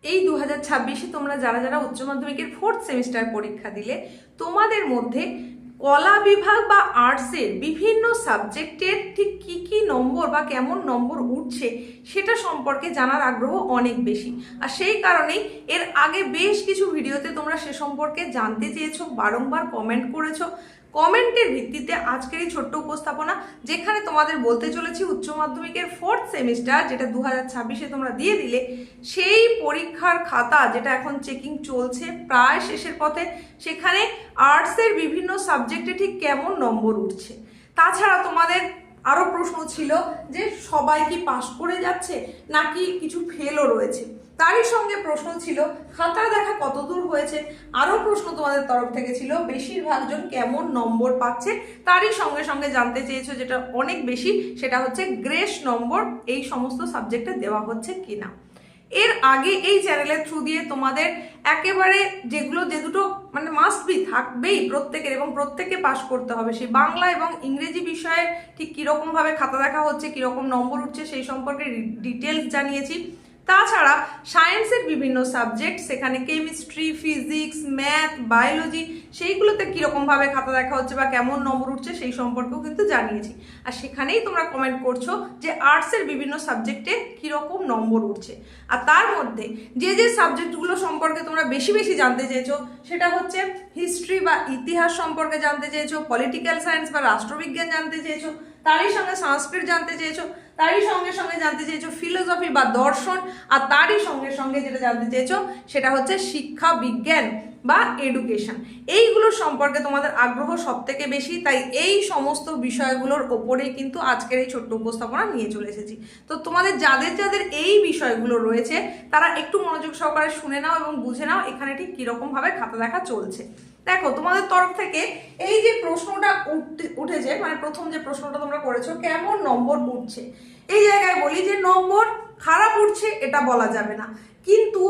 এই 2026-এ তোমরা যারা যারা উচ্চ মাধ্যমিকের 4th সেমিস্টার পরীক্ষা দিলে, তোমাদের মধ্যে কলা বিভাগ বা আর্টসের বিভিন্ন সাবজেক্টের ঠিক কি কি নম্বর বা কেমন নম্বর উঠছে সেটা সম্পর্কে জানার আগ্রহ অনেক বেশি। আর সেই কারণেই এর আগে বেশ কিছু ভিডিওতে তোমরা সে সম্পর্কে জানতে চেয়েছো, বারংবার কমেন্ট করেছো। কমেন্টের ভিত্তিতে আজকের এই ছোট্ট উপস্থাপনা, যেখানে তোমাদের বলতে চলেছি উচ্চ মাধ্যমিকের 4th সেমিস্টার যেটা 2026-এ তোমরা দিয়ে দিলে, সেই পরীক্ষার খাতা যেটা এখন চেকিং চলছে, প্রায় শেষের পথে, সেখানে আর্টসের বিভিন্ন সাবজেক্টে ঠিক কেমন নম্বর উঠছে। তাছাড়া তোমাদের আরও প্রশ্ন ছিল যে সবাই কি পাস করে যাচ্ছে নাকি কিছু ফেলও রয়েছে, তারই সঙ্গে প্রশ্ন ছিল খাতা দেখা কতদূর হয়েছে। আরও প্রশ্ন তোমাদের তরফ থেকে ছিল বেশিরভাগজন কেমন নম্বর পাচ্ছে, তারই সঙ্গে সঙ্গে জানতে চেয়েছো যেটা অনেক বেশি, সেটা হচ্ছে গ্রেস নম্বর এই সমস্ত সাবজেক্টে দেওয়া হচ্ছে কিনা। এর আগে এই চ্যানেলের থ্রু দিয়ে তোমাদের একেবারে যে দুটো মানে মাস্ট বি থাকবেই প্রত্যেকের, এবং প্রত্যেকে পাস করতে হবে, সেই বাংলা এবং ইংরেজি বিষয়ে ঠিক কীরকমভাবে খাতা দেখা হচ্ছে, কীরকম নম্বর উঠছে সেই সম্পর্কে ডিটেলস জানিয়েছি। তাছাড়া সায়েন্সের বিভিন্ন সাবজেক্ট, সেখানে কেমিস্ট্রি, ফিজিক্স, ম্যাথ, বায়োলজি, সেইগুলোতে কীরকমভাবে খাতা দেখা হচ্ছে বা কেমন নম্বর উঠছে সেই সম্পর্কেও কিন্তু জানিয়েছি। আর সেখানেই তোমরা কমেন্ট করছো যে আর্টসের বিভিন্ন সাবজেক্টে কীরকম নম্বর উঠছে। আর তার মধ্যে যে সাবজেক্টগুলো সম্পর্কে তোমরা বেশি বেশি জানতে চেয়েছো সেটা হচ্ছে হিস্ট্রি বা ইতিহাস সম্পর্কে জানতে চেয়েছো, পলিটিক্যাল সায়েন্স বা রাষ্ট্রবিজ্ঞান জানতে চেয়েছো, তারই সঙ্গে সংস্কৃত জানতে চেয়েছো, তারই সঙ্গে সঙ্গে জানতে চেয়েছো ফিলোসফি বা দর্শন, আর তারই সঙ্গে সঙ্গে যেটা জানতে চেয়েছো সেটা হচ্ছে শিক্ষা বিজ্ঞান বা এডুকেশন। এইগুলো সম্পর্কে তোমাদের আগ্রহ সব থেকে বেশি, তাই এই সমস্ত বিষয়গুলোর ওপরেই কিন্তু আজকের এই ছোট্ট উপস্থাপনা নিয়ে চলে এসেছি। তো তোমাদের যাদের যাদের এই বিষয়গুলো রয়েছে তারা একটু মনোযোগ সহকারে শুনে নাও এবং বুঝে নাও এখানে ঠিক কীরকমভাবে খাতা দেখা চলছে। দেখো, তোমাদের তরফ থেকে এই যে প্রশ্নটা উঠেছে, মানে প্রথম যে প্রশ্নটা তোমরা করেছো কেমন নম্বর উঠছে, এই জায়গায় বলি যে নম্বর খারাপ উঠছে এটা বলা যাবে না, কিন্তু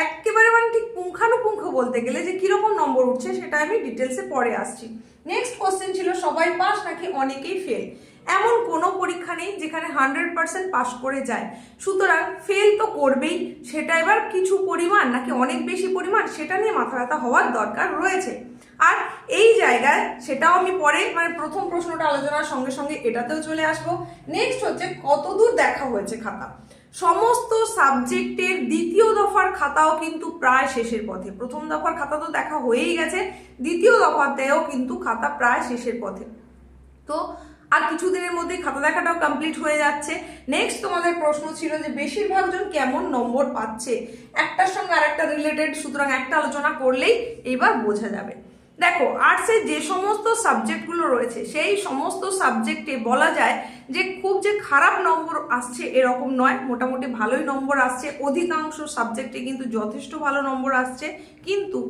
একেবারে মানে ঠিক পুঙ্খানুপুঙ্খ বলতে গেলে যে কিরকম নম্বর উঠছে সেটা আমি ডিটেলসে পরে আসছি। নেক্সট কোশ্চেন ছিল সবাই পাস নাকি অনেকেই ফেল। এমন কোনো পরীক্ষা নেই যেখানে 100% পাস করে যায়, সুতরাং ফেল তো করবেই, সেটা এবার কিছু পরিমাণ নাকি অনেক বেশি পরিমাণ সেটা নিয়ে মাথা ব্যথা হওয়ার দরকার রয়েছে। আর এই জায়গায় সেটাও আমি পরে মানে প্রথম প্রশ্নটা আলোচনার সঙ্গে সঙ্গে এটাতেও চলে আসবো। নেক্সট হচ্ছে কতদূর দেখা হয়েছে খাতা। সমস্ত সাবজেক্টের দ্বিতীয় দফার খাতাও কিন্তু প্রায় শেষের পথে। প্রথম দফার খাতা তো দেখা হয়েই গেছে, দ্বিতীয় দফাতেও কিন্তু খাতা প্রায় শেষের পথে। তো আর কিছুদিনের মধ্যেই খাতা দেখাটাও কমপ্লিট হয়ে যাচ্ছে। নেক্সট তোমাদের প্রশ্ন ছিল যে বেশিরভাগজন কেমন নম্বর পাচ্ছে, একটার সঙ্গে আরেকটা রিলেটেড, সুতরাং একটা আলোচনা করলেই এবার বোঝা যাবে। দেখো, আর্টসে যে সমস্ত সাবজেক্টগুলো রয়েছে সেই সমস্ত সাবজেক্টে বলা যায় যে খুব যে খারাপ নম্বর আসছে এরকম নয়, মোটামুটি ভালোই নম্বর আসছে, অধিকাংশ সাবজেক্টে কিন্তু যথেষ্ট ভালো নম্বর আসছে। কিন্তু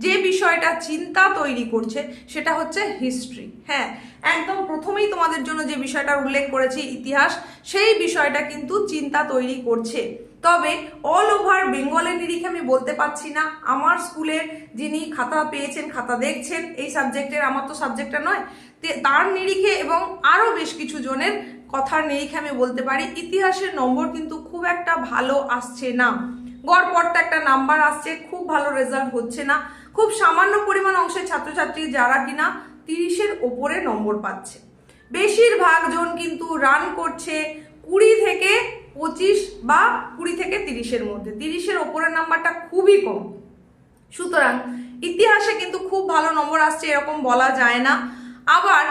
যে বিষয়টা চিন্তা তৈরি করছে সেটা হচ্ছে হিস্ট্রি। হ্যাঁ, একদম প্রথমেই তোমাদের জন্য যে বিষয়টার উল্লেখ করেছি ইতিহাস, সেই বিষয়টা কিন্তু চিন্তা তৈরি করছে। তবে অল ওভার বেঙ্গলের নিরিখে আমি বলতে পারছি না, আমার স্কুলের যিনি খাতা পেয়েছেন, খাতা দেখছেন এই সাবজেক্টের, আমার তো সাবজেক্টটা নয়, তার নিরিখে এবং আরও বেশ কিছু জনের কথার নিরিখে আমি বলতে পারি ইতিহাসের নম্বর কিন্তু খুব একটা ভালো আসছে না। গড়পড়তা একটা নাম্বার আসছে, খুব ভালো রেজাল্ট হচ্ছে না। খুব সামান্য পরিমাণ অংশের ছাত্রছাত্রী যারা কিনা 30-এর ওপরে নম্বর পাচ্ছে। বেশিরভাগ জন কিন্তু রান করছে 20 থেকে 25 বা 20 থেকে 30-এর মধ্যে, 30-এর ওপরের নাম্বারটা খুবই কম। সুতরাং ইতিহাসে কিন্তু খুব ভালো নম্বর আসছে এরকম বলা যায় না। আবার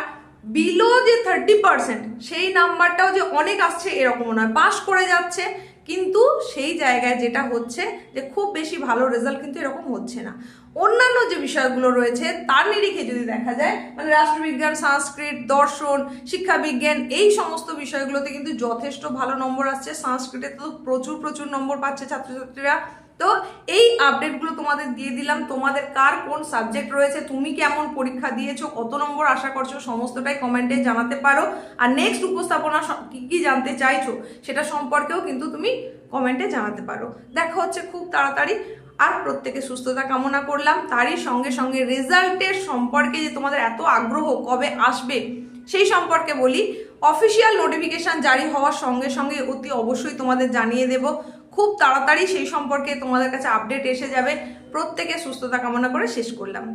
বিলো যে 30% সেই নাম্বারটাও যে অনেক আসছে এরকম নয়, পাস করে যাচ্ছে, কিন্তু সেই জায়গায় যেটা হচ্ছে যে খুব বেশি ভালো রেজাল্ট কিন্তু এরকম হচ্ছে না। অন্যান্য যে বিষয়গুলো রয়েছে তার নিরিখে যদি দেখা যায়, মানে রাষ্ট্রবিজ্ঞান, সংস্কৃত, দর্শন, শিক্ষা বিজ্ঞান, এই সমস্ত বিষয়গুলোতে কিন্তু যথেষ্ট ভালো নম্বর আসছে। সংস্কৃতে তো প্রচুর নম্বর পাচ্ছে ছাত্রছাত্রীরা। তো এই আপডেটগুলো তোমাদের দিয়ে দিলাম। তোমাদের কার কোন সাবজেক্ট রয়েছে, তুমি কেমন পরীক্ষা দিয়েছো, কত নম্বর আশা করছো, সমস্তটাই কমেন্টে জানাতে পারো। আর নেক্সট উপস্থাপনা কি জানতে চাইছো সেটা সম্পর্কেও কিন্তু তুমি কমেন্টে জানাতে পারো। দেখা হচ্ছে খুব তাড়াতাড়ি। আর প্রত্যেকে সুস্থতা কামনা করলাম। তারই সঙ্গে সঙ্গে রেজাল্টের সম্পর্কে যে তোমাদের এত আগ্রহ কবে আসবে সেই সম্পর্কে বলি। অফিসিয়াল নোটিফিকেশন জারি হওয়ার সঙ্গে সঙ্গে অতি অবশ্যই তোমাদের জানিয়ে দেব। খুব তাড়াতাড়ি সেই সম্পর্কে তোমাদের কাছে আপডেট এসে যাবে। প্রত্যেকে সুস্থতা কামনা করে শেষ করলাম।